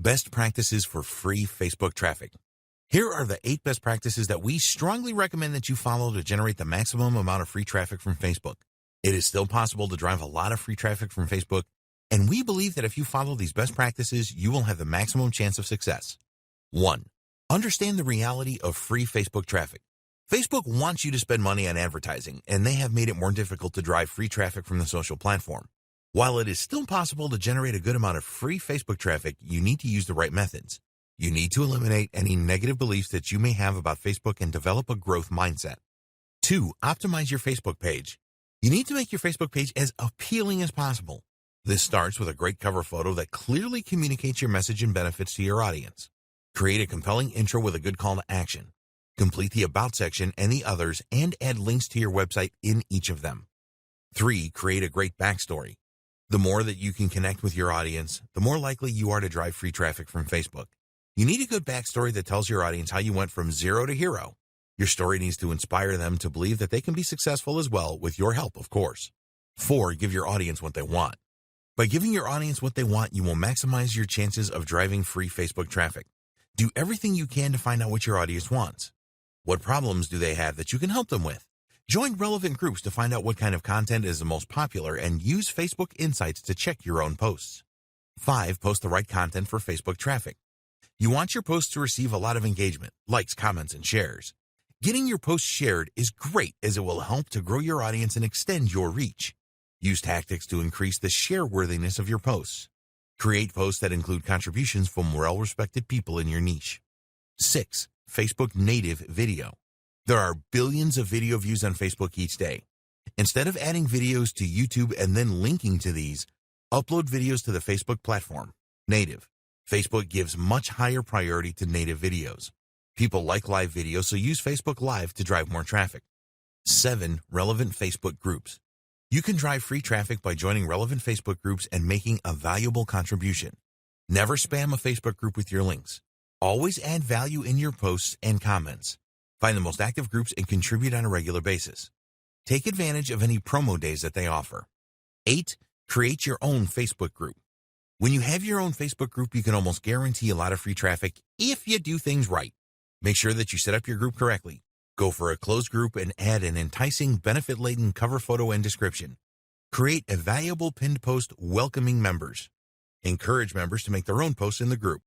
Best practices for free Facebook traffic. Here are the 8 best practices that we strongly recommend that you follow to generate the maximum amount of free traffic from Facebook. It is still possible to drive a lot of free traffic from Facebook, and we believe that if you follow these best practices, you will have the maximum chance of success. 1. Understand the reality of free Facebook traffic. Facebook wants you to spend money on advertising, and they have made it more difficult to drive free traffic from the social platform. While it is still possible to generate a good amount of free Facebook traffic, you need to use the right methods. You need to eliminate any negative beliefs that you may have about Facebook and develop a growth mindset. 2. Optimize your Facebook page. You need to make your Facebook page as appealing as possible. This starts with a great cover photo that clearly communicates your message and benefits to your audience. Create a compelling intro with a good call to action. Complete the About section and the others and add links to your website in each of them. 3. Create a great backstory. The more that you can connect with your audience, the more likely you are to drive free traffic from Facebook. You need a good backstory that tells your audience how you went from zero to hero. Your story needs to inspire them to believe that they can be successful as well, with your help, of course. 4. Give your audience what they want. By giving your audience what they want, you will maximize your chances of driving free Facebook traffic. Do everything you can to find out what your audience wants. What problems do they have that you can help them with? Join relevant groups to find out what kind of content is the most popular and use Facebook Insights to check your own posts. 5. Post the right content for Facebook traffic. You want your posts to receive a lot of engagement, likes, comments, and shares. Getting your posts shared is great as it will help to grow your audience and extend your reach. Use tactics to increase the share worthiness of your posts. Create posts that include contributions from well-respected people in your niche. 6. Facebook native video. There are billions of video views on Facebook each day. Instead of adding videos to YouTube and then linking to these, upload videos to the Facebook platform. Native. Facebook gives much higher priority to native videos. People like live videos, so use Facebook Live to drive more traffic. 7. Relevant Facebook groups. You can drive free traffic by joining relevant Facebook groups and making a valuable contribution. Never spam a Facebook group with your links. Always add value in your posts and comments. Find the most active groups and contribute on a regular basis. Take advantage of any promo days that they offer. 8. Create your own Facebook group. When you have your own Facebook group, you can almost guarantee a lot of free traffic if you do things right. Make sure that you set up your group correctly. Go for a closed group and add an enticing, benefit-laden cover photo and description. Create a valuable pinned post welcoming members. Encourage members to make their own posts in the group.